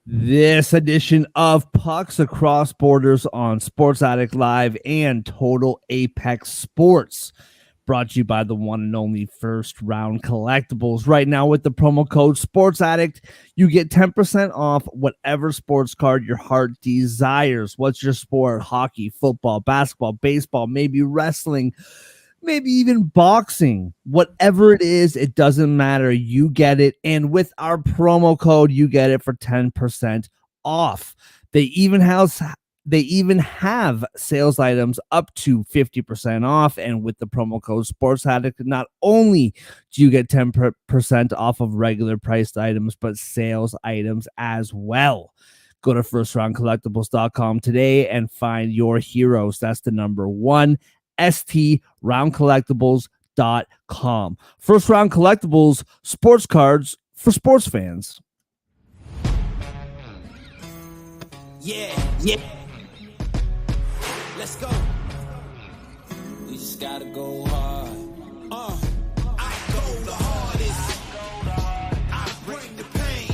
This edition of Pucks Across Borders on Sports Addict Live and Total Apex Sports, brought to you by the one and only First Round Collectibles. Right now with the promo code Sports Addict, you get 10% off whatever sports card your heart desires. What's your sport? Hockey, football, basketball, baseball, maybe wrestling, maybe even boxing, whatever it is, it doesn't matter. You get it. And with our promo code, you get it for 10% off. They even have sales items up to 50% off. And with the promo code Sports Addict, not only do you get 10% off of regular priced items, but sales items as well. Go to firstroundcollectibles.com today and find your heroes. That's the number one. STRoundcollectibles.com. First Round Collectibles, sports cards for sports fans. Yeah. Let's go. We just gotta go hard. I go the hardest. I bring the pain.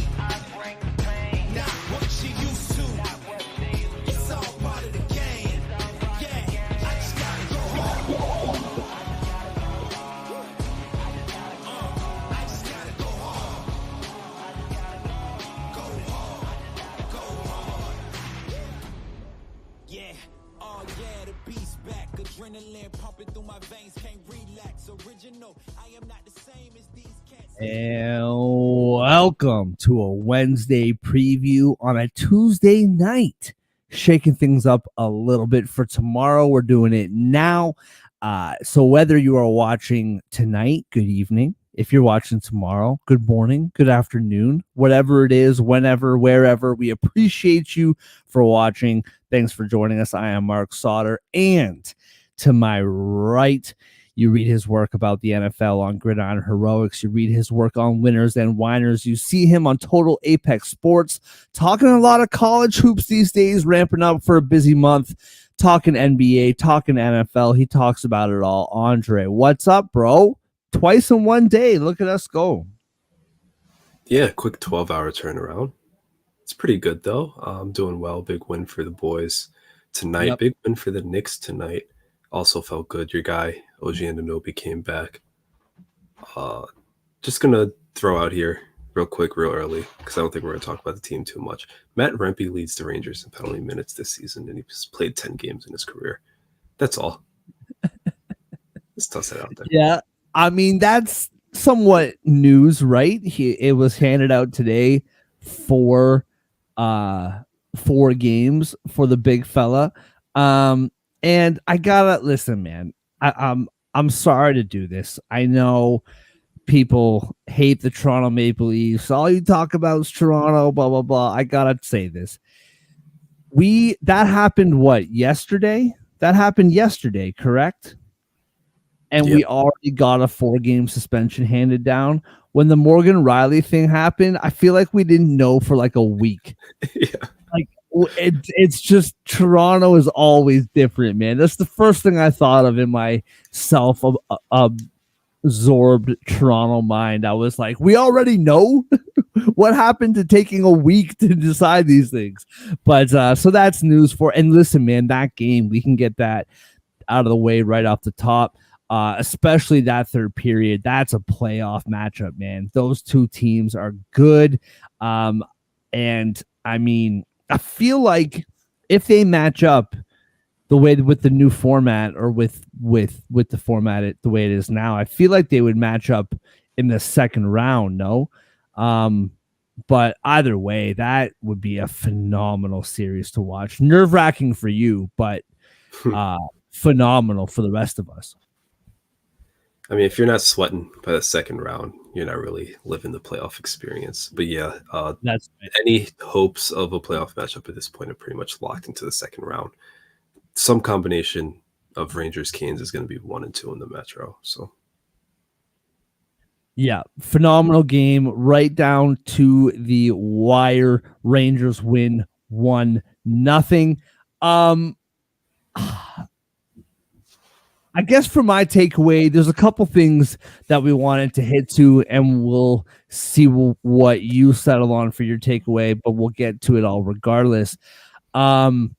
Not what you used to. It's all part of the game. Yeah, I just gotta go hard. I just gotta go hard. Go hard. Yeah. Oh yeah, the beast back. Adrenaline pumping through my veins. Can't relax. Original. I am not the same as these cats. And welcome to a Wednesday preview on a Tuesday night. Shaking things up a little bit for tomorrow. We're doing it now. So whether you are watching tonight, good evening. If you're watching tomorrow, good morning, good afternoon, whatever it is, whenever, wherever, we appreciate you for watching. Thanks for joining us. I am Mark Sauter, and to my right, you read his work about the NFL on Gridiron Heroics. You read his work on Winners and Whiners. You see him on Total Apex Sports, talking a lot of college hoops these days, ramping up for a busy month, talking NBA, talking NFL. He talks about it all. Andre, what's up, bro? Twice in one day. Look at us go. Yeah, quick 12-hour turnaround. It's pretty good, though. I'm doing well. Big win for the boys tonight. Yep. Big win for the Knicks tonight. Also felt good. Your guy, OG Anunoby, came back. Just going to throw out here real quick, real early, because I don't think we're going to talk about the team too much. Matt Rempe leads the Rangers in penalty minutes this season, and he's played 10 games in his career. That's all. Let's toss that out there. Yeah. I mean, that's somewhat news, right? It was handed out today for 4 games for the big fella. And I gotta listen, man. I'm sorry to do this. I know people hate the Toronto Maple Leafs. All you talk about is Toronto, blah blah blah. I gotta say this. That happened yesterday? That happened yesterday, correct? And Yep. We already got a 4-game suspension handed down. When the Morgan Riley thing happened, I feel like we didn't know for like a week. Yeah. Like it's just Toronto is always different, man. That's the first thing I thought of in my absorbed Toronto mind. I was like, we already know what happened to taking a week to decide these things. But so that's news for. And listen, man, that game, we can get that out of the way right off the top. Especially that third period. That's a playoff matchup, man. Those two teams are good. And I mean, I feel like if they match up the way with the new format or with the format the way it is now, I feel like they would match up in the second round. No. But either way, that would be a phenomenal series to watch. Nerve-wracking for you, but phenomenal for the rest of us. I mean, if you're not sweating by the second round, you're not really living the playoff experience. But yeah, That's right. any hopes of a playoff matchup at this point are pretty much locked into the second round. Some combination of Rangers Canes is going to be 1 and 2 in the Metro. So yeah, phenomenal game right down to the wire. Rangers win 1-0. I guess for my takeaway, there's a couple things that we wanted to hit to, and we'll see what you settle on for your takeaway, but we'll get to it all regardless. Um,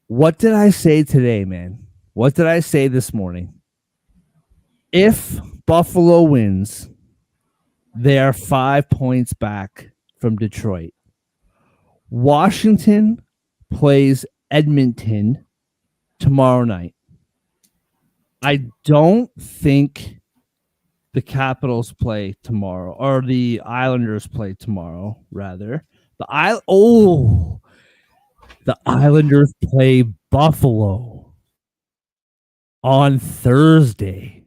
what did I say today, man? What did I say this morning? If Buffalo wins, they are 5 points back from Detroit. Washington plays Edmonton tomorrow night. I don't think the Capitals play tomorrow, or the Islanders play tomorrow, rather. The Islanders play Buffalo on Thursday.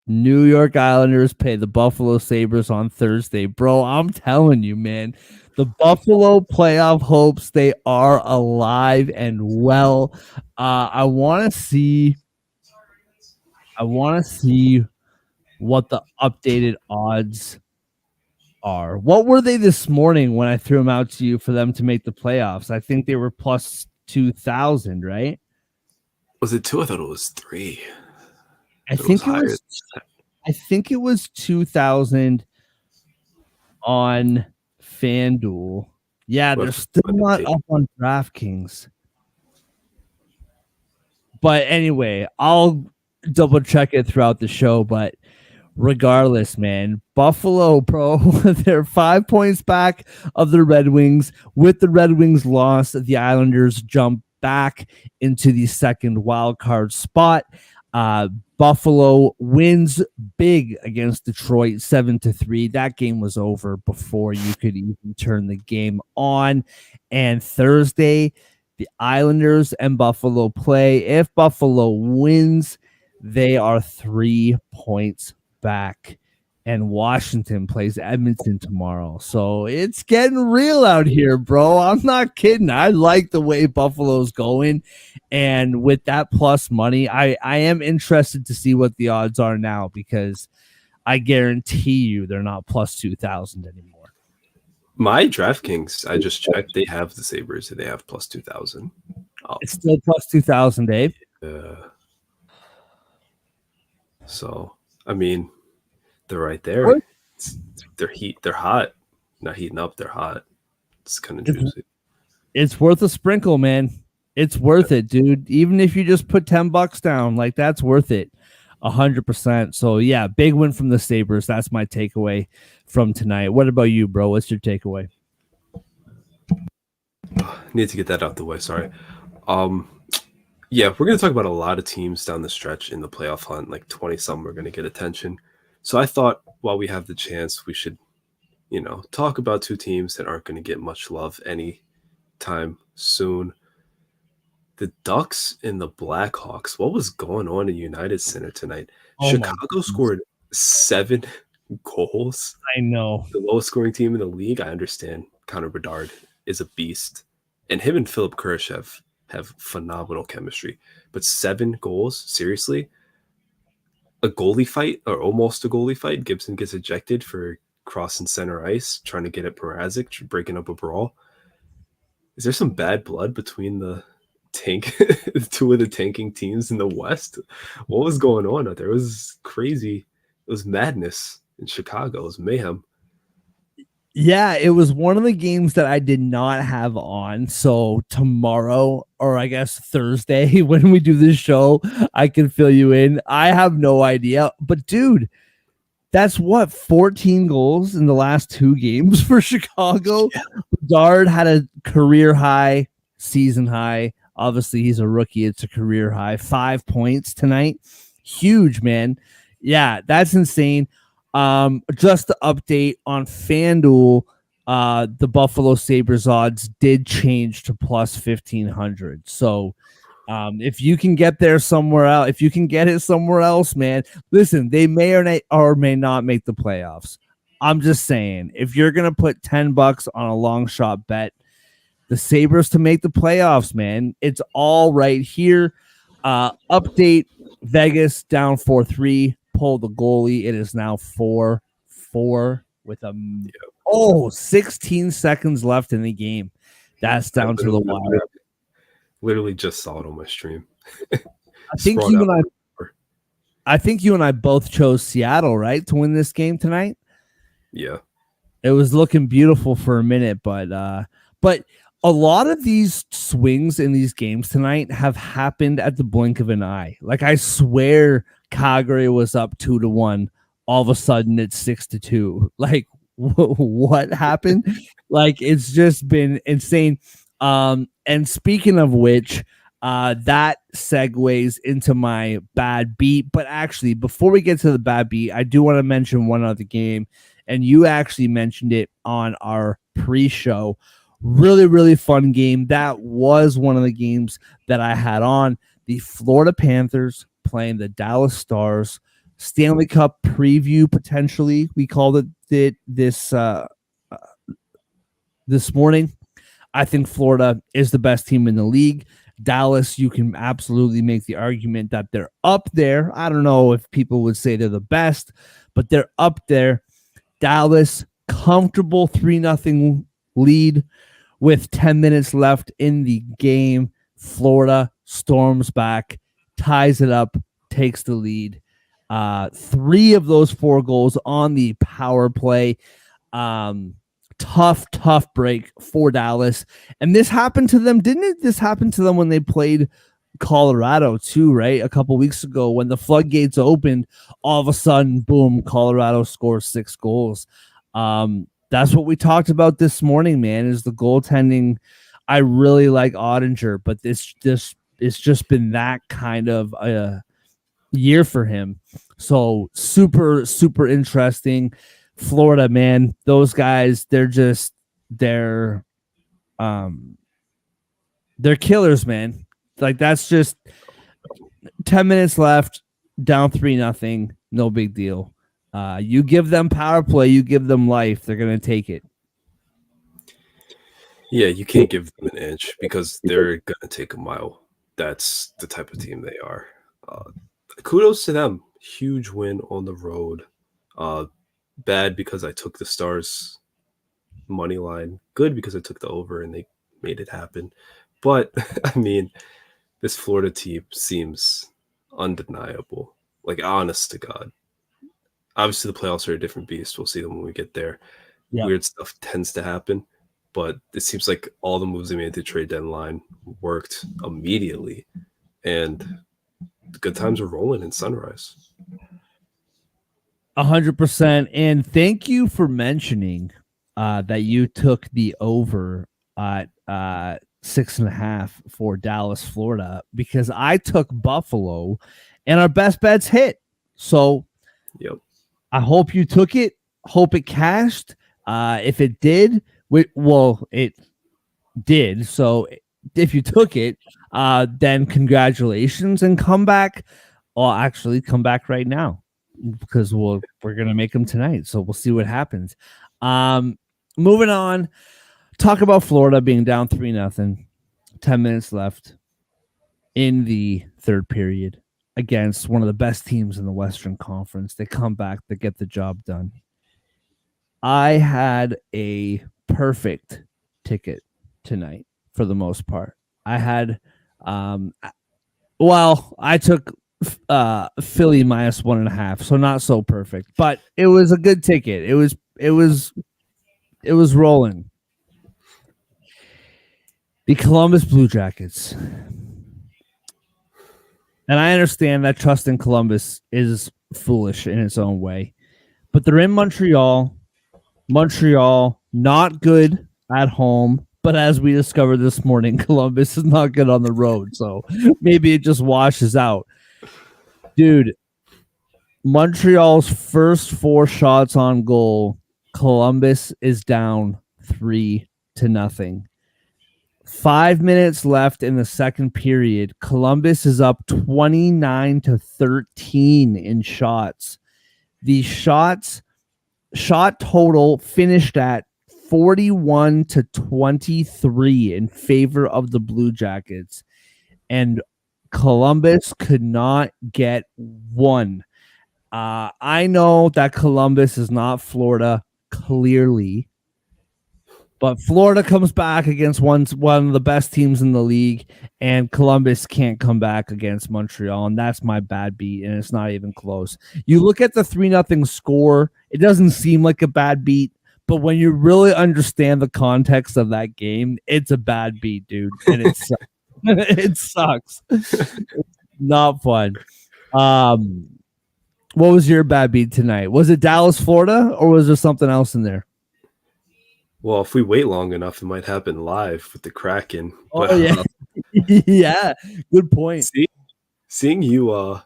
New York Islanders play the Buffalo Sabres on Thursday. Bro, I'm telling you, man, the Buffalo playoff hopes, they are alive and well. I want to see what the updated odds are. What were they this morning when I threw them out to you for them to make the playoffs? I think they were plus 2,000, right? Was it 2? I thought it was 3. I think it was 2,000 on FanDuel. Yeah, they're still not up on DraftKings. But anyway, I'll double check it throughout the show. But regardless, man, Buffalo, bro, they're 5 points back of the Red Wings. With the Red Wings loss, the Islanders jump back into the second wild card spot. Buffalo wins big against Detroit 7-3. That game was over before you could even turn the game on. And Thursday, the Islanders and Buffalo play. If Buffalo wins, they are 3 points back. And Washington plays Edmonton tomorrow. So it's getting real out here, bro. I'm not kidding. I like the way Buffalo's going. And with that plus money, I am interested to see what the odds are now, because I guarantee you they're not plus 2,000 anymore. My DraftKings, I just checked. They have the Sabres. They have plus 2,000. Oh. It's still plus 2,000, Dave. So, I mean, they're right there. They're hot. Not heating up. They're hot. It's kind of juicy. It's worth a sprinkle, man. It's worth it, dude. Even if you just put $10 down, like, that's worth it. 100%. So yeah, big win from the Sabres. That's my takeaway from tonight. What about you, bro? What's your takeaway? Need to get that out the way. Sorry. Yeah, we're going to talk about a lot of teams down the stretch in the playoff hunt. Like 20 some are going to get attention. So I thought while we have the chance, we should, talk about two teams that aren't going to get much love anytime soon. The Ducks and the Blackhawks. What was going on in United Center tonight? Chicago scored 7 goals. I know. The lowest scoring team in the league. I understand Connor Bedard is a beast. And him and Philip Kirsch have phenomenal chemistry. But 7 goals? Seriously? A goalie fight, or almost a goalie fight. Gibson gets ejected for crossing center ice, trying to get at Parazic, breaking up a brawl. Is there some bad blood between the two of the tanking teams in the West? What was going on out there? It was crazy. It was madness in Chicago. It was mayhem. Yeah, it was one of the games that I did not have on. So tomorrow, or I guess Thursday, when we do this show, I can fill you in. I have no idea. But dude, that's 14 goals in the last 2 games for Chicago. Yeah. Bedard had a career high, season high. Obviously, he's a rookie. It's a career high. 5 points tonight. Huge, man. Yeah, that's insane. Just to update on FanDuel, the Buffalo Sabres odds did change to plus 1,500. So if you can get there somewhere else, if you can get it somewhere else, man, listen, they may or may not make the playoffs. I'm just saying, if you're going to put $10 on a long shot bet, the Sabres to make the playoffs, man, it's all right here. Update: Vegas down 4-3. Pull the goalie. It is now 4-4 with 16 seconds left in the game. That's down to the wire. Literally just saw it on my stream. I think you and I think you and I both chose Seattle, right, to win this game tonight. Yeah. It was looking beautiful for a minute, but a lot of these swings in these games tonight have happened at the blink of an eye. Like, I swear Calgary was up 2-1. All of a sudden it's 6-2. Like, what happened? Like, it's just been insane. And speaking of which, that segues into my bad beat. But actually, before we get to the bad beat, I do want to mention one other game. And you actually mentioned it on our pre-show. Really, really fun game. That was one of the games that I had on. The Florida Panthers playing the Dallas Stars. Stanley Cup preview, potentially. We called it this morning. I think Florida is the best team in the league. Dallas, you can absolutely make the argument that they're up there. I don't know if people would say they're the best, but they're up there. Dallas, comfortable 3-0 lead with 10 minutes left in the game. Florida storms back, ties it up, takes the lead. 3 of those 4 goals on the power play. Tough break for Dallas. And this happened to them. Didn't it? This happened to them when they played Colorado too, right? A couple weeks ago when the floodgates opened, all of a sudden, boom, Colorado scores 6 goals. That's what we talked about this morning, man, is the goaltending. I really like Ottinger, but this it's just been that kind of a year for him. So super, super interesting. Florida, man, those guys, they're killers, man. Like, that's just 10 minutes left, down 3-0, no big deal. You give them power play, you give them life, they're gonna take it. Yeah, you can't give them an inch because they're gonna take a mile. That's the type of team they are. Kudos to them. Huge win on the road. Bad because I took the Stars money line. Good because I took the over and they made it happen. But I mean, this Florida team seems undeniable. Like, honest to God. Obviously, the playoffs are a different beast. We'll see them when we get there. Yep. Weird stuff tends to happen, but it seems like all the moves they made at the trade deadline worked immediately, and the good times are rolling in Sunrise. 100%. And thank you for mentioning that you took the over at 6.5 for Dallas, Florida, because I took Buffalo and our best bets hit. So yep. I hope you took it. Hope it cashed. If it did, it did. So if you took it, then congratulations and come back. Well, actually, come back right now because we're gonna make them tonight. So we'll see what happens. Moving on. Talk about Florida being down 3-0. 10 minutes left in the third period against one of the best teams in the Western Conference. They come back, they get the job done. I had a perfect ticket tonight for the most part. I had I took Philly minus 1.5, so not so perfect, but it was a good ticket. It was rolling. The Columbus Blue Jackets. And I understand that trust in Columbus is foolish in its own way. But they're in Montreal. Montreal, not good at home. But as we discovered this morning, Columbus is not good on the road. So maybe it just washes out. Dude, Montreal's first 4 shots on goal, Columbus is down 3-0. 5 minutes left in the second period. Columbus is up 29-13 in shots. The shot total finished at 41-23 in favor of the Blue Jackets. And Columbus could not get one. I know that Columbus is not Florida, clearly. But Florida comes back against one of the best teams in the league, and Columbus can't come back against Montreal, and that's my bad beat, and it's not even close. You look at the 3-0 score, it doesn't seem like a bad beat, but when you really understand the context of that game, it's a bad beat, dude, and it sucks. It sucks. It's not fun. What was your bad beat tonight? Was it Dallas, Florida, or was there something else in there? Well, if we wait long enough, it might happen live with the Kraken. Oh, But yeah. Yeah, good point. seeing you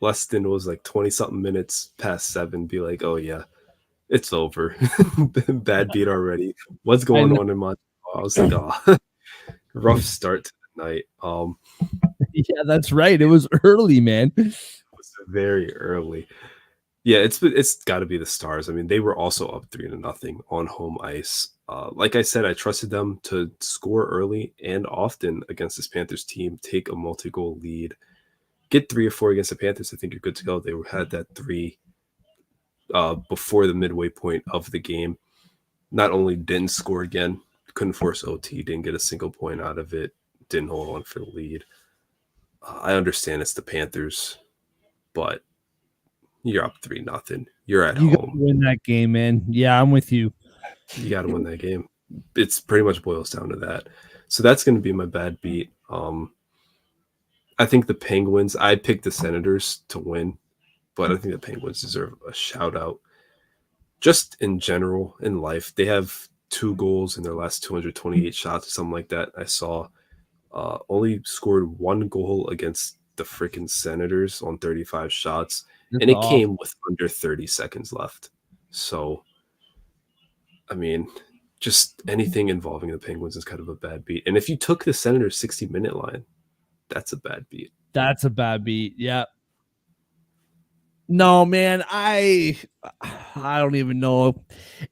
less than was like 20-something minutes past 7 be like, oh yeah, it's over. Bad beat already. What's going on in Montreal? I was like, oh, rough start to the night. Yeah, that's right. It was early, man. It was very early. Yeah, it's got to be the Stars. I mean, they were also up 3-0 on home ice. Like I said, I trusted them to score early and often against this Panthers team, take a multi-goal lead, get 3 or 4 against the Panthers. I think you're good to go. They had that 3 before the midway point of the game. Not only didn't score again, couldn't force OT, didn't get a single point out of it, didn't hold on for the lead. I understand it's the Panthers, but you're up 3-0. You're at home. You got to win that game, man. Yeah, I'm with you. You got to win that game. It's pretty much boils down to that. So that's going to be my bad beat. I think the Penguins, I picked the Senators to win, but I think the Penguins deserve a shout out. Just in general, in life, they have 2 goals in their last 228 shots or something like that. I saw only scored 1 goal against the freaking Senators on 35 shots. And it came with under 30 seconds left. So, I mean, just anything involving the Penguins is kind of a bad beat. And if you took the Senators 60-minute line, that's a bad beat. That's a bad beat. Yeah. No, man, I don't even know.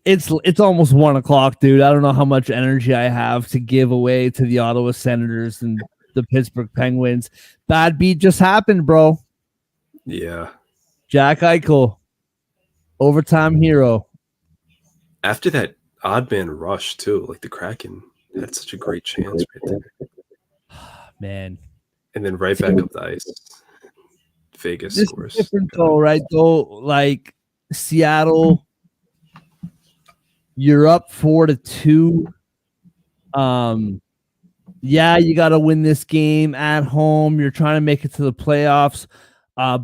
It's almost 1:00, dude. I don't know how much energy I have to give away to the Ottawa Senators and the Pittsburgh Penguins. Bad beat just happened, bro. Yeah. Jack Eichel, overtime hero. After that odd man rush, too, like the Kraken had such a great chance right there. Man. And then right back up the ice. Vegas This scores. is different though, right? Though, like Seattle, you're up 4-2. Yeah, you got to win this game at home. You're trying to make it to the playoffs.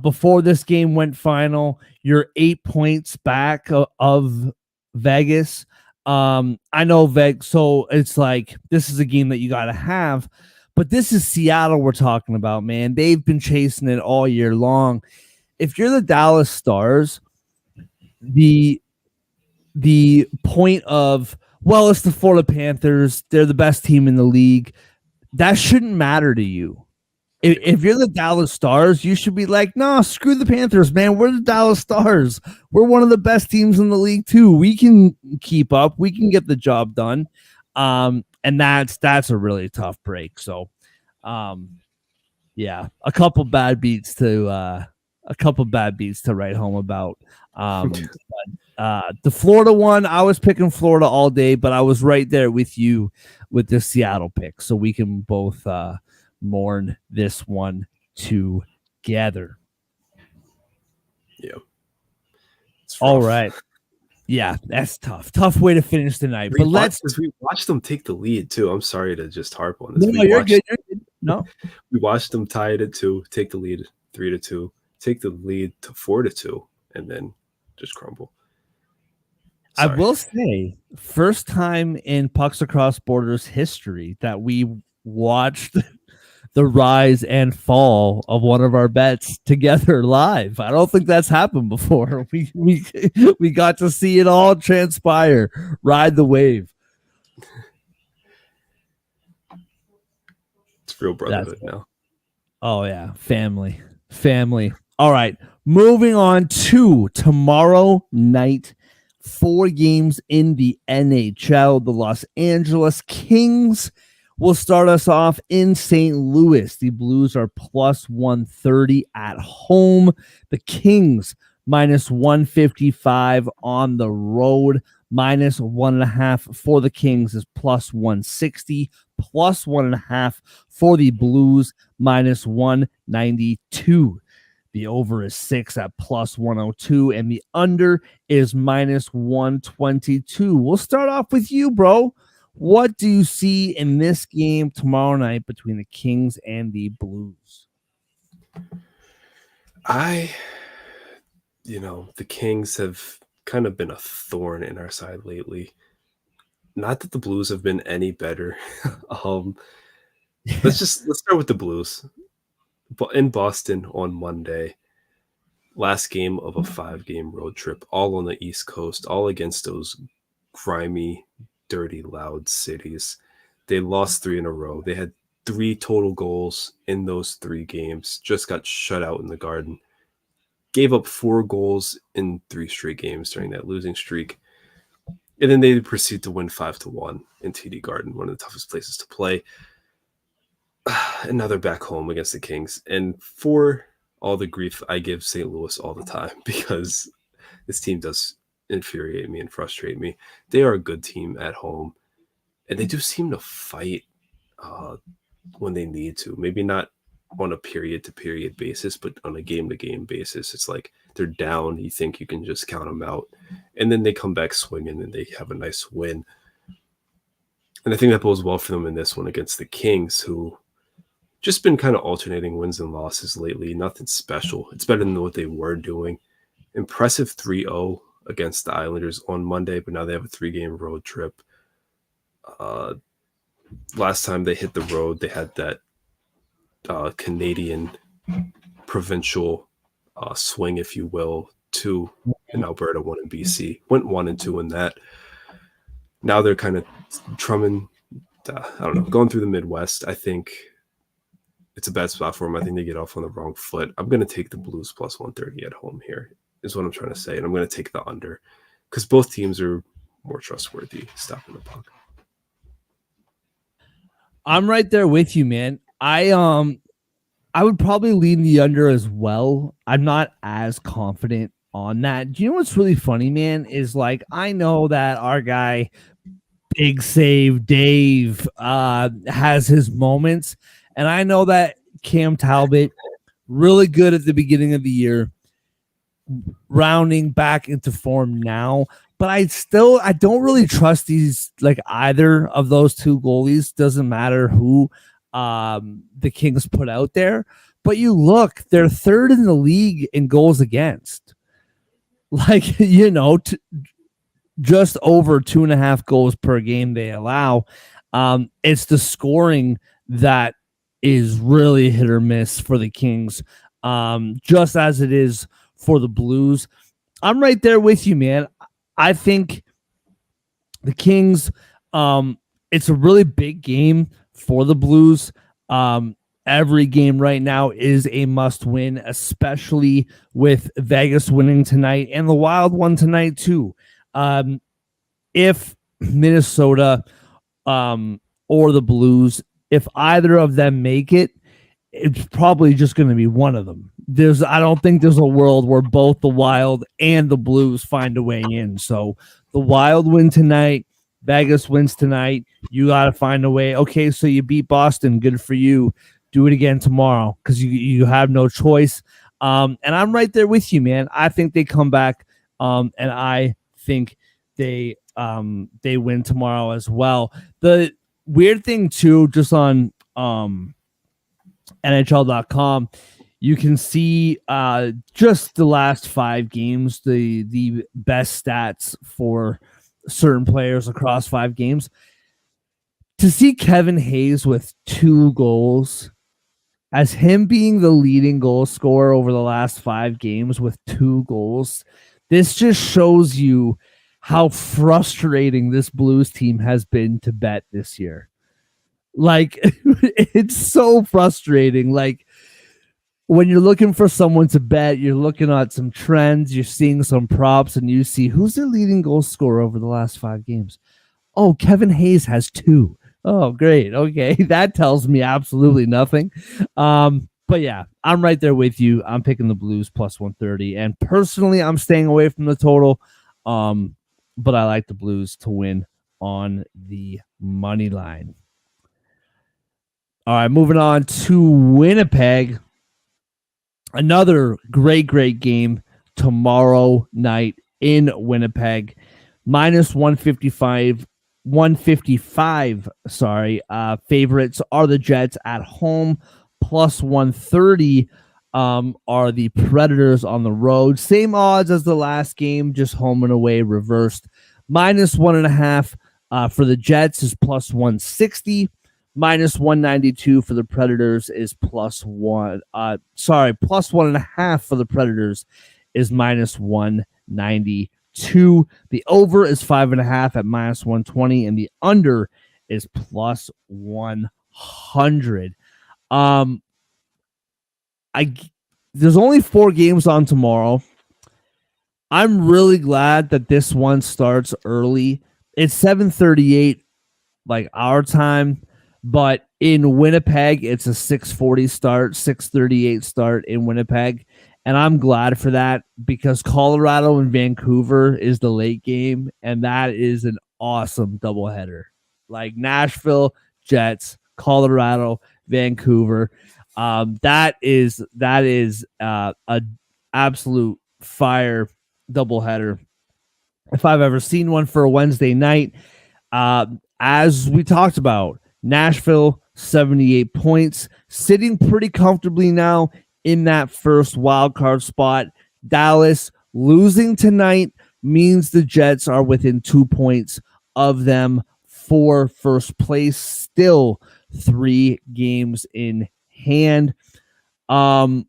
Before this game went final, you're 8 points back of Vegas. I know Vegas, so it's like this is a game that you got to have. But this is Seattle we're talking about, man. They've been chasing it all year long. If you're the Dallas Stars, the point of, well, it's the Florida Panthers. They're the best team in the league. That shouldn't matter to you. If you're the Dallas Stars, you should be like, no, screw the Panthers, man. We're the Dallas Stars. We're one of the best teams in the league, too. We can keep up. We can get the job done. And that's a really tough break. So, yeah, a couple bad beats to write home about. The Florida one, I was picking Florida all day, but I was right there with you with the Seattle pick, so we can both mourn this one together. Yeah. All right. Yeah, that's tough. Tough way to finish the night. But we watched them take the lead too. I'm sorry to just harp on this. No, you're good. No, we watched them tie it at 2, take the lead 3-2, take the lead to 4-2, and then just crumble. Sorry. I will say, first time in Pucks Across Borders history that we watched the rise and fall of one of our bets together live. I don't think that's happened before. We got to see it all transpire, ride the wave. It's real brotherhood now. Oh yeah, family. All right, moving on to tomorrow night. 4 games in the NHL. The Los Angeles Kings will start us off in St. Louis. The Blues are plus 130 at home. The Kings minus 155 on the road. minus 1.5 for the Kings is plus 160, plus 1.5 for the Blues, minus 192. The over is 6 at plus 102, and the under is minus 122. We'll start off with you, bro. What do you see in this game tomorrow night between the Kings and the Blues? The Kings have kind of been a thorn in our side lately. Not that the Blues have been any better. Let's start with the Blues. But in Boston on Monday, last game of a 5-game road trip, all on the East Coast, all against those grimy, dirty, loud cities. They lost 3 in a row. They had 3 total goals in those 3 games, just got shut out in the Garden. Gave up 4 goals in 3 straight games during that losing streak. And then they proceed to win 5-1 in TD Garden, one of the toughest places to play. And now they're back home against the Kings. And for all the grief I give St. Louis all the time, because this team does infuriate me and frustrate me. They are a good team at home, and they do seem to fight when they need to. Maybe not on a period-to-period basis, but on a game-to-game basis. It's like they're down. You think you can just count them out, and then they come back swinging, and they have a nice win. And I think that bodes well for them in this one against the Kings, who just been kind of alternating wins and losses lately. Nothing special. It's better than what they were doing. Impressive 3-0 against the Islanders on Monday, but now they have a 3-game road trip. Last time they hit the road, they had that Canadian provincial swing, if you will, 2 in Alberta, 1 in BC. Went 1-2 in that. Now they're kind of trumming, going through the Midwest. I think it's a bad spot for them. I think they get off on the wrong foot. I'm going to take the Blues plus 130 at home here, is what I'm trying to say. And I'm going to take the under because both teams are more trustworthy stopping the puck. I'm right there with you, man. I would probably lean the under as well. I'm not as confident on that. Do you know what's really funny, man? Is like I know that our guy Big Save Dave has his moments. And I know that Cam Talbot, really good at the beginning of the year, rounding back into form now. But I don't really trust these, like either of those 2 goalies. Doesn't matter who the Kings put out there. But you look, they're 3rd in the league in goals against. Like, just over 2.5 goals per game they allow. It's the scoring that is really hit or miss for the Kings, just as it is for the Blues. I'm right there with you, man. I think the Kings, it's a really big game for the Blues. Every game right now is a must win, especially with Vegas winning tonight and the Wild won tonight too. If Minnesota or the Blues, if either of them make it, it's probably just going to be one of them. I don't think there's a world where both the Wild and the Blues find a way in. So the Wild win tonight, Vegas wins tonight. You got to find a way. Okay, so you beat Boston. Good for you. Do it again tomorrow because you have no choice. And I'm right there with you, man. I think they come back, and I think they win tomorrow as well. The weird thing too, just on NHL.com, you can see just the last 5 games, the best stats for certain players across 5 games. To see Kevin Hayes with 2 goals, as him being the leading goal scorer over the last 5 games with 2 goals, this just shows you how frustrating this Blues team has been to bet this year. Like, it's so frustrating. Like, when you're looking for someone to bet, you're looking at some trends, you're seeing some props, and you see who's their leading goal scorer over the last 5 games. Oh, Kevin Hayes has 2. Oh, great. Okay, that tells me absolutely nothing. But yeah, I'm right there with you. I'm picking the Blues plus 130, and personally, I'm staying away from the total. but I like the Blues to win on the money line. All right, moving on to Winnipeg. Another great game tomorrow night in Winnipeg. Minus 155, sorry. Favorites are the Jets at home. Plus 130 are the Predators on the road. Same odds as the last game, just home and away reversed. Minus 1.5 for the Jets is plus 160. Minus 192 for the Predators is plus one. Plus 1.5 for the Predators is minus 192. The over is 5.5 at minus 120, and the under is plus 100. There's only 4 games on tomorrow. I'm really glad that this one starts early. It's 7:38, like our time. But in Winnipeg, it's a 6:40 start, 6:38 start in Winnipeg. And I'm glad for that because Colorado and Vancouver is the late game. And that is an awesome doubleheader. Like Nashville, Jets, Colorado, Vancouver. That is a absolute fire doubleheader. If I've ever seen one for a Wednesday night. As we talked about, Nashville, 78 points, sitting pretty comfortably now in that first wild card spot. Dallas losing tonight means the Jets are within 2 points of them for first place. Still 3 games in hand. Man.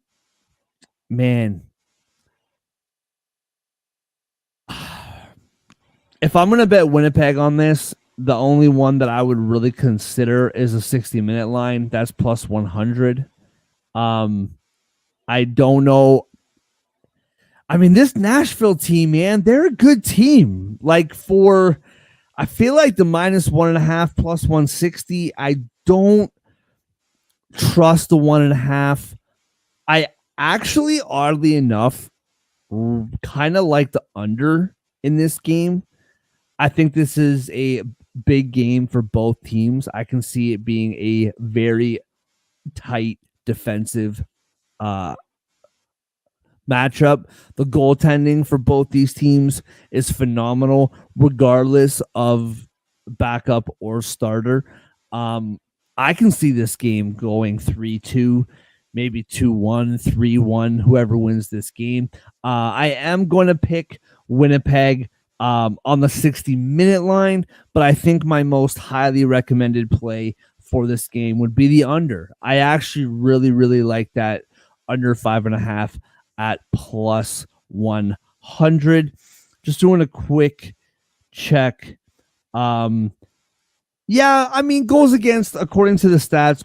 If I'm going to bet Winnipeg on this, the only one that I would really consider is a 60-minute line. That's plus 100. I don't know. I mean, this Nashville team, man, they're a good team. I feel like the minus 1.5 plus 160, I don't trust the 1.5. I actually, oddly enough, kind of like the under in this game. I think this is a big game for both teams. I can see it being a very tight defensive matchup. The goaltending for both these teams is phenomenal, regardless of backup or starter. I can see this game going 3-2, maybe 2-1, 3-1, whoever wins this game. I am going to pick Winnipeg on the 60-minute line, but I think my most highly recommended play for this game would be the under. I actually really like that under 5.5 at plus 100. Just doing a quick check. Goals against, according to the stats,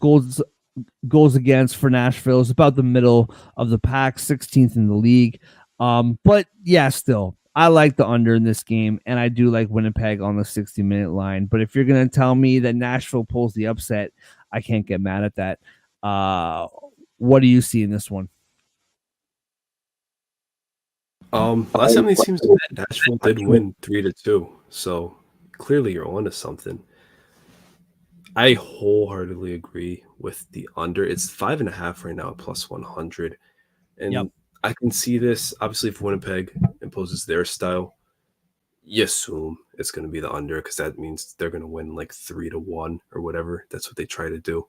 goals against for Nashville is about the middle of the pack, 16th in the league. But yeah, still, I like the under in this game, and I do like Winnipeg on the 60-minute line. But if you're going to tell me that Nashville pulls the upset, I can't get mad at that. What do you see in this one? Last time these teams met, Nashville did win 3-2, so clearly you're onto something. I wholeheartedly agree with the under. It's 5.5 right now, plus 100, and I can see this. Obviously, if Winnipeg imposes their style, you assume it's going to be the under because that means they're going to win like 3-1 or whatever. That's what they try to do.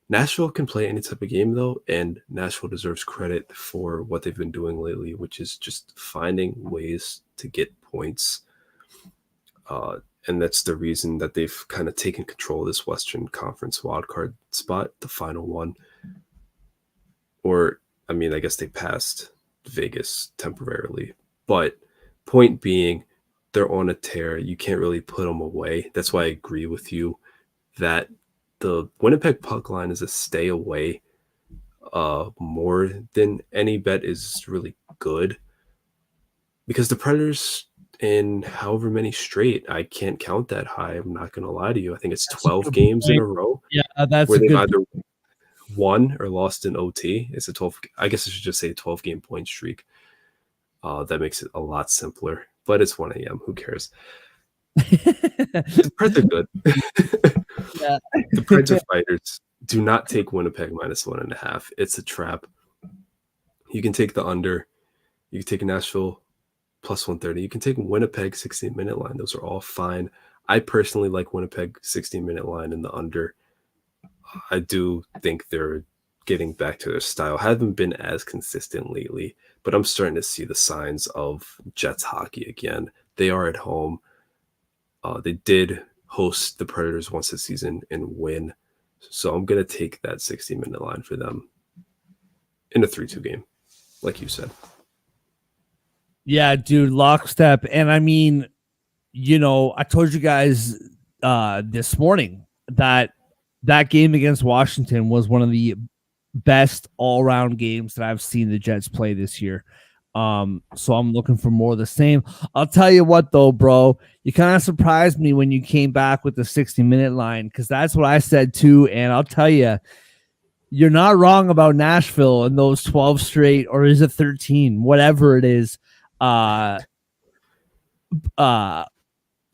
Nashville can play any type of game, though, and Nashville deserves credit for what they've been doing lately, which is just finding ways to get points. And that's the reason that they've kind of taken control of this Western Conference wildcard spot, the final one. Or, I mean, I guess they passed Vegas temporarily. But point being, they're on a tear. You can't really put them away. That's why I agree with you that the Winnipeg puck line is a stay away more than any bet is really good. Because the Predators, in however many straight, I can't count that high. I'm not going to lie to you. I think it's 12 games in a row. Yeah, that's where a they've good either won or lost in OT. I guess I should just say a 12-game point streak. That makes it a lot simpler. but it's 1 a.m. Who cares? The Preds are good. Yeah. The Preds are fighters. Do not take Winnipeg -1.5. It's a trap. You can take the under. You can take Nashville +130. You can take Winnipeg 16-minute line. Those are all fine. I personally like Winnipeg 16-minute line in the under. I do think they're getting back to their style. Haven't been as consistent lately, but I'm starting to see the signs of Jets hockey again. They are at home. They did host the Predators once this season and win. So I'm going to take that 60-minute line for them in a 3-2 game, like you said. Yeah, dude, lockstep. And I mean, I told you guys this morning that game against Washington was one of the best all-around games that I've seen the Jets play this year. So I'm looking for more of the same. I'll tell you what, though, bro, you kind of surprised me when you came back with the 60-minute line, because that's what I said too. And I'll tell you, you're not wrong about Nashville and those 12 straight, or is it 13, whatever it is,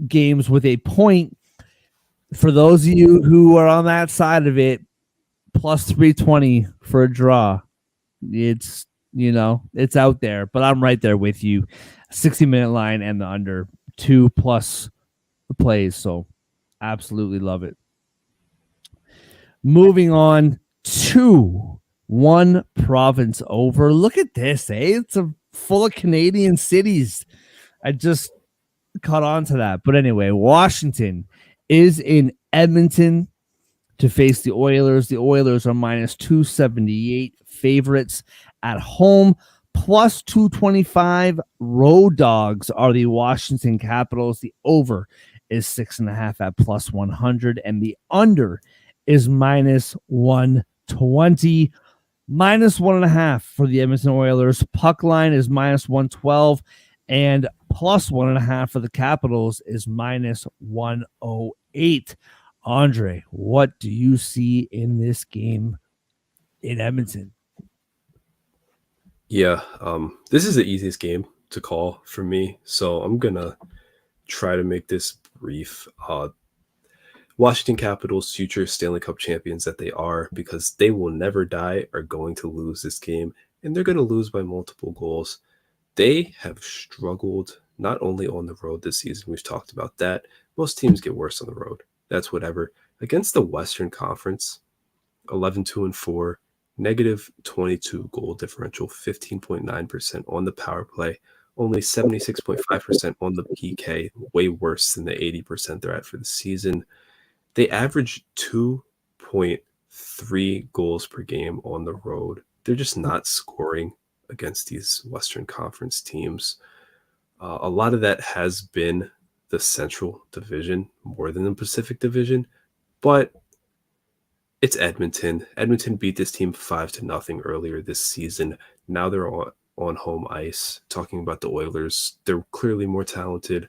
games with a point. For those of you who are on that side of it, +320 for a draw. It's it's out there, but I'm right there with you. 60-minute line and the under 2+ plays. So absolutely love it. Moving on to one province over. Look at this, It's full of Canadian cities. I just caught on to that. But anyway, Washington is in Edmonton to face the Oilers. The Oilers are -278 favorites at home, +225. Road dogs are the Washington Capitals. The over is 6.5 at +100, and the under is -120. -1.5 for the Edmonton Oilers. Puck line is -112, and +1.5 for the Capitals is -108. Andre, what do you see in this game in Edmonton? Yeah, this is the easiest game to call for me, so I'm going to try to make this brief. Washington Capitals, future Stanley Cup champions that they are, because they will never die, are going to lose this game, and they're going to lose by multiple goals. They have struggled not only on the road this season. We've talked about that. Most teams get worse on the road. That's whatever. Against the Western Conference, 11-2-4, -22 goal differential, 15.9% on the power play, only 76.5% on the PK, way worse than the 80% they're at for the season. They average 2.3 goals per game on the road. They're just not scoring against these Western Conference teams. A lot of that has been the Central Division more than the Pacific Division, but it's Edmonton. Edmonton beat this team 5-0 earlier this season. Now they're on home ice. Talking about the Oilers, they're clearly more talented.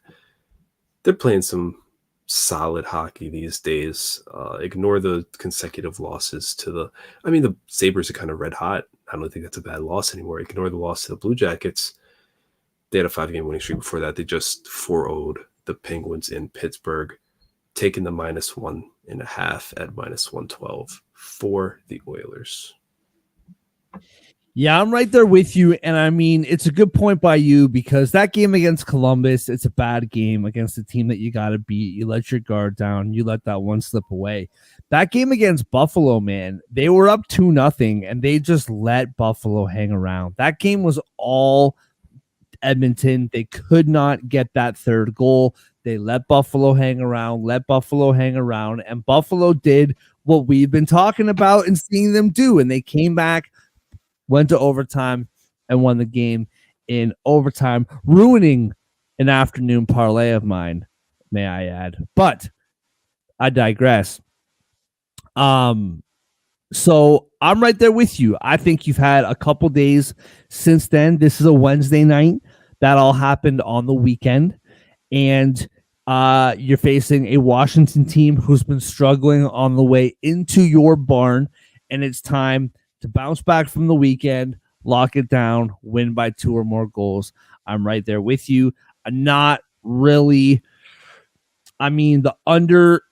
They're playing some solid hockey these days. Ignore the consecutive losses to the Sabres are kind of red hot. I don't think that's a bad loss anymore. Ignore the loss to the Blue Jackets. They had a 5-game winning streak before that. They just 4-0'd the Penguins in Pittsburgh, taking the -1.5 at -112 for the Oilers. Yeah, I'm right there with you. And I mean, it's a good point by you, because that game against Columbus, it's a bad game against the team that you got to beat. You let your guard down. You let that one slip away. That game against Buffalo, man, they were up 2-0 and they just let Buffalo hang around. That game was all Edmonton. They could not get that third goal. They let Buffalo hang around, and Buffalo did what we've been talking about and seeing them do. And they came back, went to overtime, and won the game in overtime, ruining an afternoon parlay of mine, may I add. But I digress. So I'm right there with you. I think you've had a couple days since then. This is a Wednesday night. That all happened on the weekend. And you're facing a Washington team who's been struggling on the way into your barn. And it's time to bounce back from the weekend, lock it down, win by 2 or more goals. I'm right there with you. Not really. I mean, the under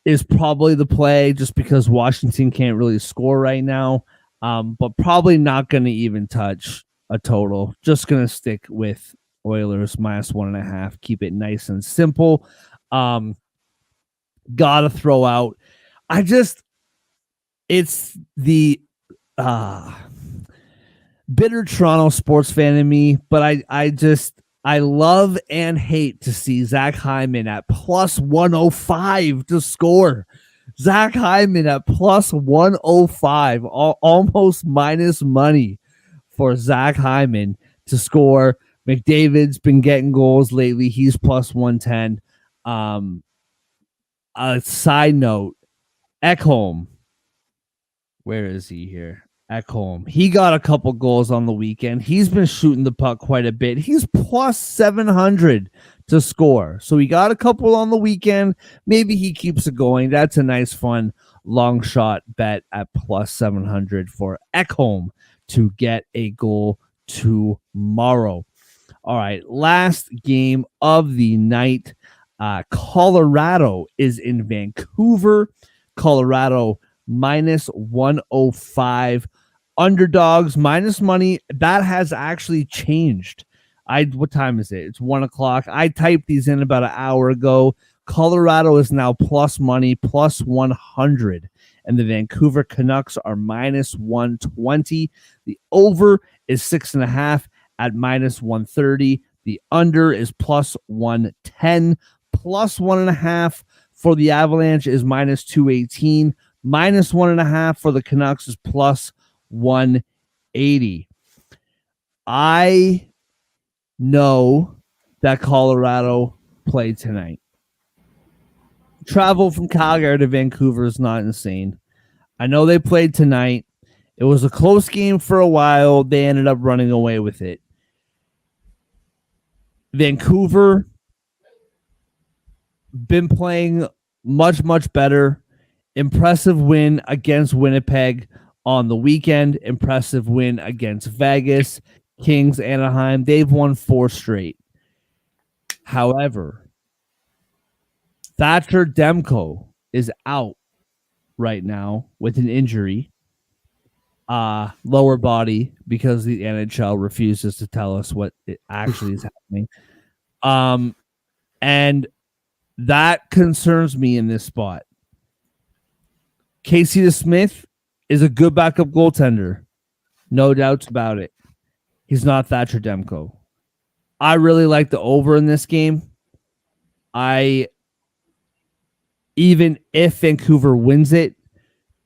is probably the play just because Washington can't really score right now. But probably not going to even touch a total. Just going to stick with Oilers -1.5. Keep it nice and simple. Gotta throw out. It's the bitter Toronto sports fan in me, but I love and hate to see Zach Hyman at +105 to score. Zach Hyman at +105, almost minus money for Zach Hyman to score. McDavid's been getting goals lately. He's +110. A side note, Ekholm. Where is he here? Ekholm. He got a couple goals on the weekend. He's been shooting the puck quite a bit. He's +700 to score. So he got a couple on the weekend. Maybe he keeps it going. That's a nice, fun, long shot bet at +700 for Ekholm to get a goal tomorrow. All right, last game of the night. Colorado is in Vancouver. Colorado -105. Underdogs minus money. That has actually changed. What time is it? It's 1:00. I typed these in about an hour ago. Colorado is now plus money, +100. And the Vancouver Canucks are -120. The over is 6.5 at -130. The under is +110. +1.5 for the Avalanche is -218. -1.5 for the Canucks is +180. I know that Colorado played tonight. Travel from Calgary to Vancouver is not insane. I know they played tonight. It was a close game for a while. They ended up running away with it. Vancouver been playing much, much better. Impressive win against Winnipeg on the weekend. Impressive win against Vegas, Kings, Anaheim. They've won 4 straight. However, Thatcher Demko is out right now with an injury. Lower body, because the NHL refuses to tell us what it actually is happening. And that concerns me in this spot. Casey DeSmith is a good backup goaltender. No doubts about it. He's not Thatcher Demko. I really like the over in this game. Even if Vancouver wins it,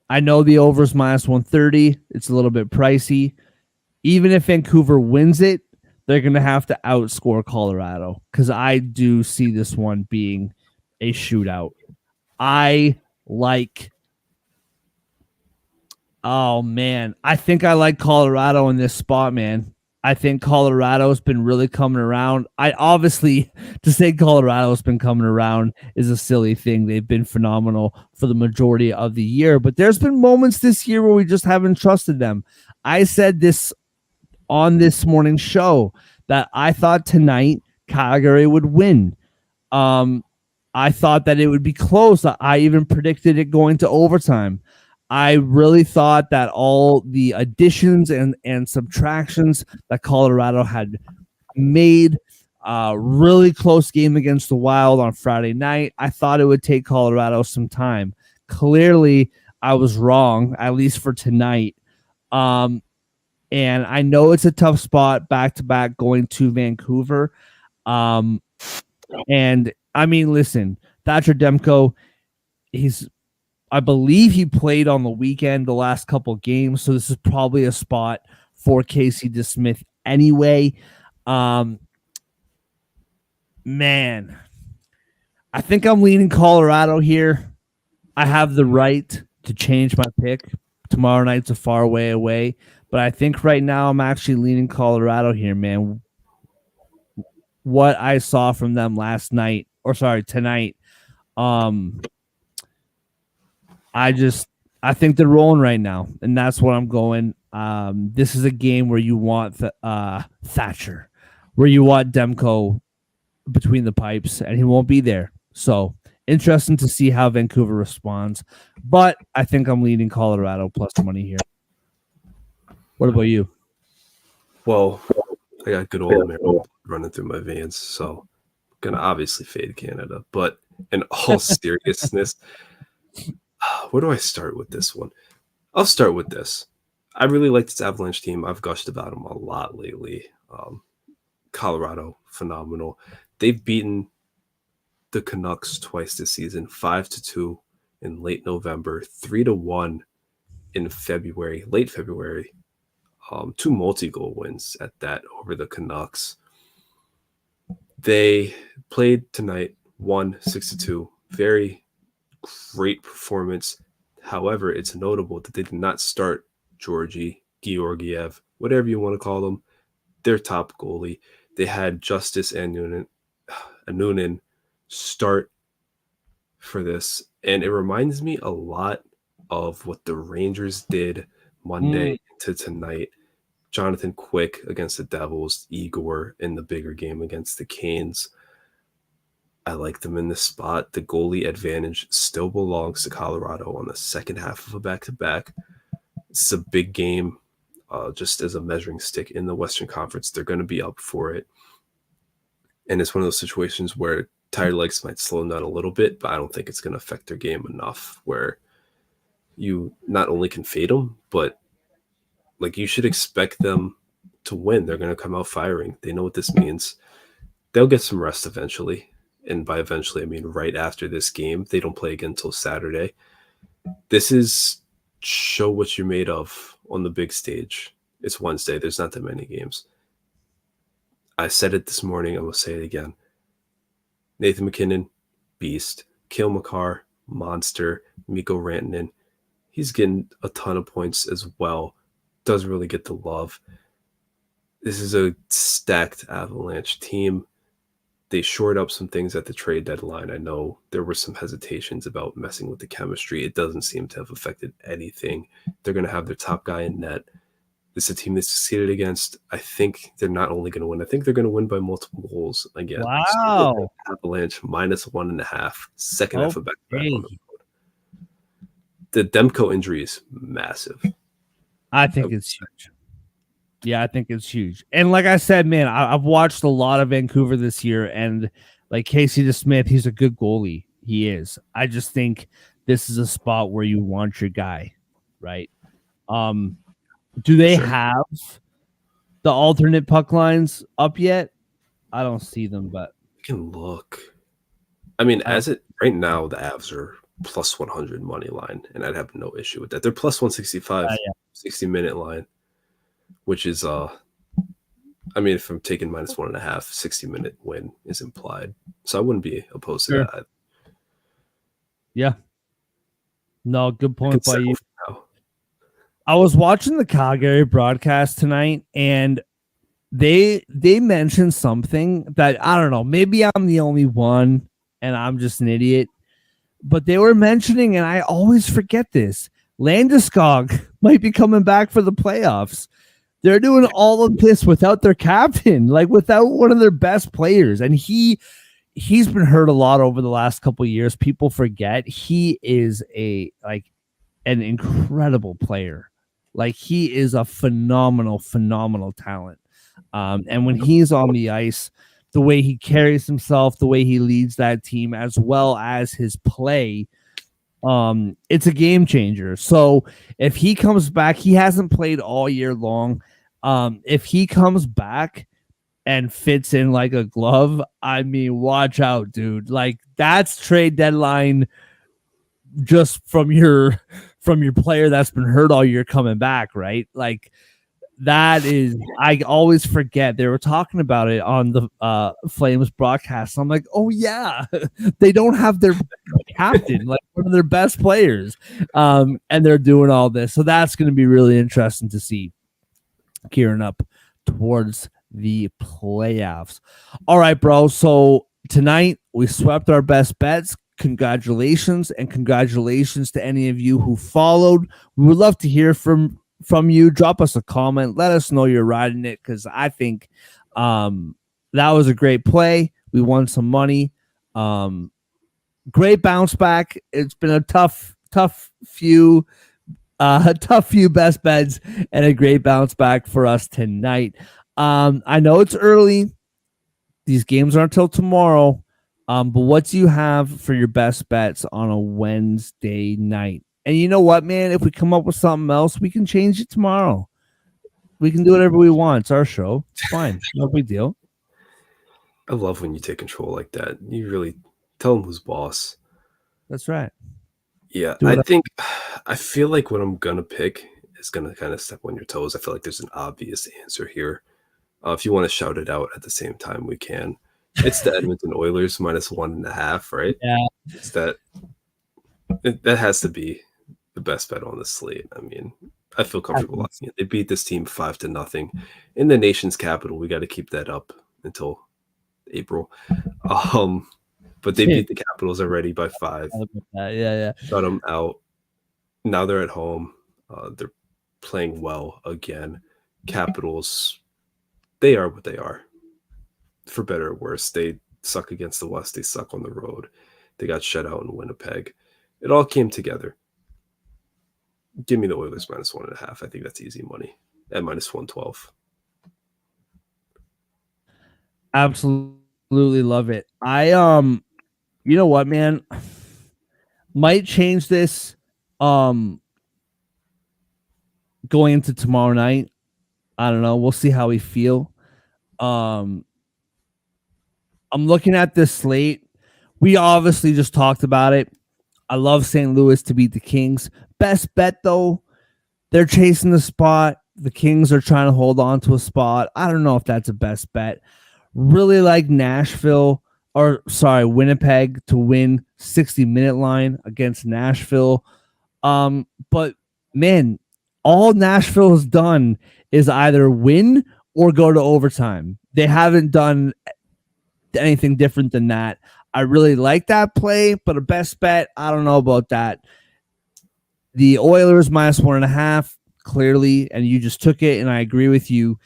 I know the over is -130. It's a little bit pricey. Even if Vancouver wins it, they're going to have to outscore Colorado, because I do see this one being a shootout. I think I like Colorado in this spot, man. I think Colorado's been really coming around. To say Colorado's been coming around is a silly thing. They've been phenomenal for the majority of the year, but there's been moments this year where we just haven't trusted them. I said this on this morning's show that I thought tonight Calgary would win. I thought that it would be close. I even predicted it going to overtime. I really thought that all the additions and subtractions that Colorado had made, really close game against the Wild on Friday night, I thought it would take Colorado some time. Clearly, I was wrong, at least for tonight. And I know it's a tough spot back-to-back going to Vancouver. And, I mean, listen, Thatcher Demko, I believe he played on the weekend the last couple games, so this is probably a spot for Casey DeSmith anyway. Man, I think I'm leaning Colorado here. I have the right to change my pick. Tomorrow night's a far way away, but I think right now I'm actually leaning Colorado here, man. What I saw from them tonight, I think they're rolling right now, and that's what I'm going. This is a game where you want Thatcher where you want Demko between the pipes, and he won't be there. So interesting to see how Vancouver responds. But I think I'm leading Colorado plus money here. What about you? Well, I got good old Maryland running through my veins, so I'm gonna obviously fade Canada. But in all seriousness, where do I start with this one? I'll start with this. I really like this Avalanche team. I've gushed about them a lot lately. Colorado, phenomenal. They've beaten the Canucks twice this season, 5-2 in late November, 3-1 in February, late February. 2 multi-goal wins at that over the Canucks. They played tonight, won 6-2. Very great performance. However, it's notable that they did not start Georgiev, whatever you want to call them, their top goalie. They had Justice and Noonan start for this, and it reminds me a lot of what the Rangers did Monday to tonight. Jonathan Quick against the Devils, Igor in the bigger game against the Canes. I like them in this spot. The goalie advantage still belongs to Colorado on the second half of a back-to-back. It's a big game, just as a measuring stick in the Western Conference. They're going to be up for it. And it's one of those situations where tired legs might slow them down a little bit, but I don't think it's going to affect their game enough where you not only can fade them, but like you should expect them to win. They're going to come out firing. They know what this means. They'll get some rest eventually. And by eventually, I mean right after this game. They don't play again until Saturday. This is show what you're made of on the big stage. It's Wednesday. There's not that many games. I said it this morning. I'm going to say it again. Nathan McKinnon, beast. Cale Makar, monster. Mikko Rantanen. He's getting a ton of points as well. Doesn't really get the love. This is a stacked Avalanche team. They shored up some things at the trade deadline. I know there were some hesitations about messing with the chemistry. It doesn't seem to have affected anything. They're going to have their top guy in net. This is a team they succeeded against. I think they're not only going to win, I think they're going to win by multiple goals again. Wow. So Avalanche -1.5, second half of back-to-back on the road. The Demko injury is massive. I think it's huge. Yeah, I think it's huge. And like I said, man, I've watched a lot of Vancouver this year, and like Casey DeSmith, he's a good goalie. He is. I just think this is a spot where you want your guy, right? Do they have the alternate puck lines up yet? I don't see them, but we can look. I mean, as it right now, the Avs are +100 money line, and I'd have no issue with that. They're +165, 60-minute line, which is I mean, if I'm taking -1.5, 60-minute win is implied. So I wouldn't be opposed to that. Yeah. No, good point by you. I was watching the Calgary broadcast tonight, and they mentioned something that I don't know. Maybe I'm the only one, and I'm just an idiot. But they were mentioning, and I always forget this, Landeskog might be coming back for the playoffs. They're doing all of this without their captain, like without one of their best players. And he's been hurt a lot over the last couple of years. People forget he is an incredible player. Like he is a phenomenal talent. And when he's on the ice, the way he carries himself, the way he leads that team, as well as his play, it's a game changer. So if he comes back, he hasn't played all year long. If he comes back and fits in like a glove, I mean, watch out, dude. Like that's trade deadline just from your player that's been hurt all year coming back, right? Like that is, I always forget they were talking about it on the Flames broadcast. I'm like, oh yeah, they don't have their captain, like one of their best players, and they're doing all this. So that's going to be really interesting to see gearing up towards the playoffs. All right, bro. So tonight we swept our best bets. Congratulations, and congratulations to any of you who followed. We would love to hear from you. Drop us a comment. Let us know you're riding it, because I think That was a great play. We won some money. Um, Great bounce back. It's been a tough few tough few best bets and a great bounce back for us tonight. I know it's early. These games aren't until tomorrow. But what do you have for your best bets on a Wednesday night? And you know what, man? If we come up with something else, we can change it tomorrow. We can do whatever we want. It's our show. It's fine. No big deal. I love when you take control like that. You really tell them who's boss. That's right. Yeah, Do I whatever. think I feel like what I'm gonna pick is gonna kind of step on your toes. I feel like there's an obvious answer here. If you want to shout it out at the same time, we can. It's the Edmonton Oilers -1.5, right? Yeah. It's that that has to be the best bet on the slate. I mean, I feel comfortable locking it. They beat this team 5-0 in the nation's capital. We got to keep that up until April. But they beat the Capitals already by 5. Yeah. Shut them out. Now they're at home. They're playing well again. Capitals, they are what they are. For better or worse, they suck against the West. They suck on the road. They got shut out in Winnipeg. It all came together. Give me the Oilers -1.5. I think that's easy money at -112. Absolutely love it. You know what, man? Might change this going into tomorrow night. I don't know. We'll see how we feel. Um I'm looking at this slate. We obviously just talked about it. I love St. Louis to beat the Kings. Best bet though, they're chasing the spot. The Kings are trying to hold on to a spot. I don't know if that's a best bet. Really like Winnipeg to win 60-minute line against Nashville. But man, all Nashville has done is either win or go to overtime. They haven't done anything different than that. I really like that play, but a best bet, I don't know about that. The Oilers -1.5, clearly, and you just took it, and I agree with you.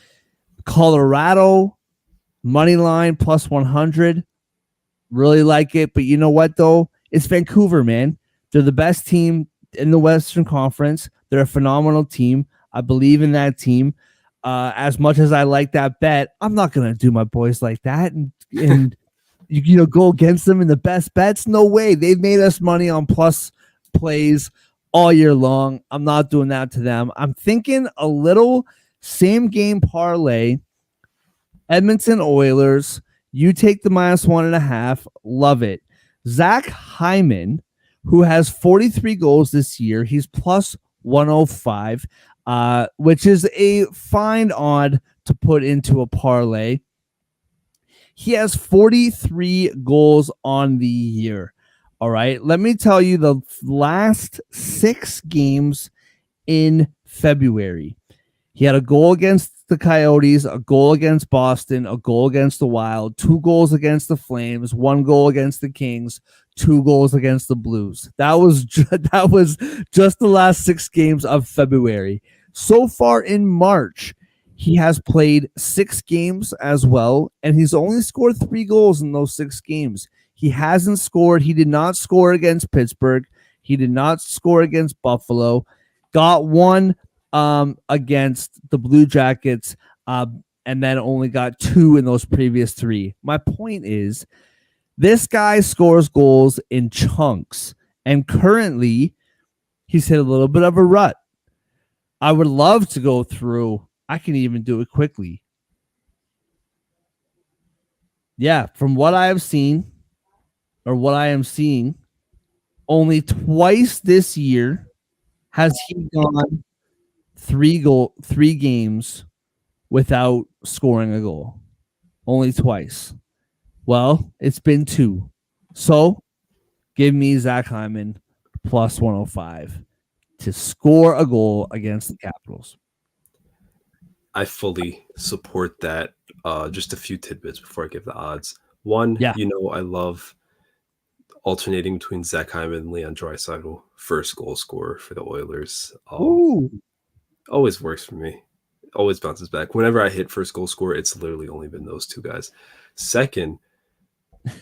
Colorado money line +100, really like it. But you know what though? It's Vancouver, man. They're the best team in the Western Conference. They're a phenomenal team. I believe in that team. As much as I like that bet, I'm not gonna do my boys like that and go against them in the best bets. No way. They've made us money on plus plays all year long. I'm not doing that to them. I'm thinking a little same game parlay. Edmonton Oilers. You take the -1.5. Love it. Zach Hyman, who has 43 goals this year, he's +105, which is a fine odd to put into a parlay. He has 43 goals on the year. All right. Let me tell you the last 6 games in February. He had a goal against the Coyotes, a goal against Boston, a goal against the Wild, 2 goals against the Flames, 1 goal against the Kings, 2 goals against the Blues. That was just the last 6 games of February. So far in March, he has played 6 games as well, and he's only scored 3 goals in those 6 games. He hasn't scored. He did not score against Pittsburgh. He did not score against Buffalo. Got one against the Blue Jackets, and then only got 2 in those previous 3. My point is, this guy scores goals in chunks, and currently he's hit a little bit of a rut. I would love to go through. I can even do it quickly. Yeah, from what I have seen, or what I am seeing, only twice this year has he gone 3 games without scoring a goal. Only twice. Well, it's been 2. So give me Zach Hyman +105 to score a goal against the Capitals. I fully support that. Just a few tidbits before I give the odds. One, Yeah. I love alternating between Zach Hyman and Leon Draisaitl, first goal scorer for the Oilers. Ooh. Always works for me. Always bounces back. Whenever I hit first goal scorer, it's literally only been those two guys. Second,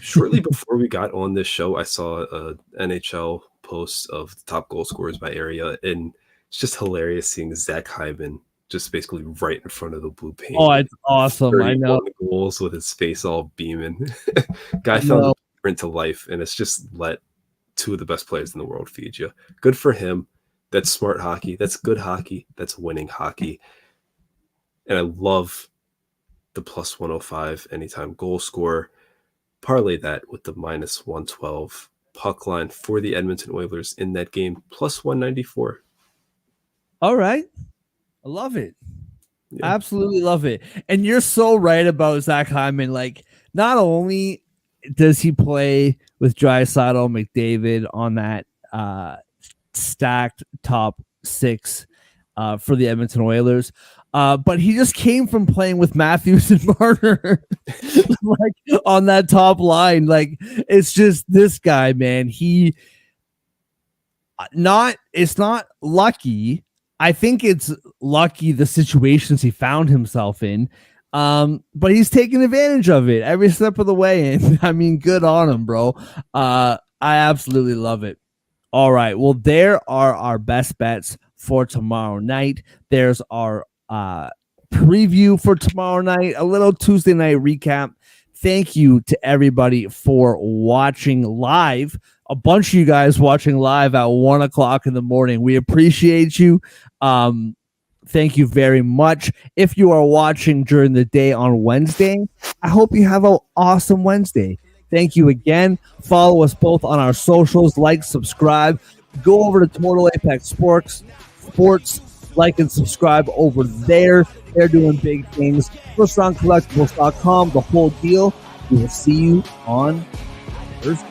shortly before we got on this show, I saw a NHL post of the top goal scorers by area, and it's just hilarious seeing Zach Hyman just basically right in front of the blue paint. Oh, it's awesome. I know. 31 goals with his face all beaming. Guy found the sprint to life, and it's just let two of the best players in the world feed you. Good for him. That's smart hockey. That's good hockey. That's winning hockey. And I love the plus 105 anytime goal scorer. Parlay that with the minus 112 puck line for the Edmonton Oilers in that game, plus 194. All right. I love it. Yeah. Absolutely love it. And you're so right about Zach Hyman. Like, not only does he play with Draisaitl, McDavid on that stacked top six for the Edmonton Oilers, but he just came from playing with Matthews and Marner like on that top line. Like, it's just this guy, man. It's not lucky. I think it's lucky the situations he found himself in. But he's taking advantage of it every step of the way. And I mean, good on him, bro. I absolutely love it. All right. Well, there are our best bets for tomorrow night. There's our preview for tomorrow night, a little Tuesday night recap. Thank you to everybody for watching live. A bunch of you guys watching live at 1 o'clock in the morning. We appreciate you. Thank you very much. If you are watching during the day on Wednesday, I hope you have an awesome Wednesday. Thank you again. Follow us both on our socials. Like, subscribe. Go over to Total Apex Sports. Like and subscribe over there. They're doing big things. FirstRoundCollectibles.com, the whole deal. We will see you on Thursday.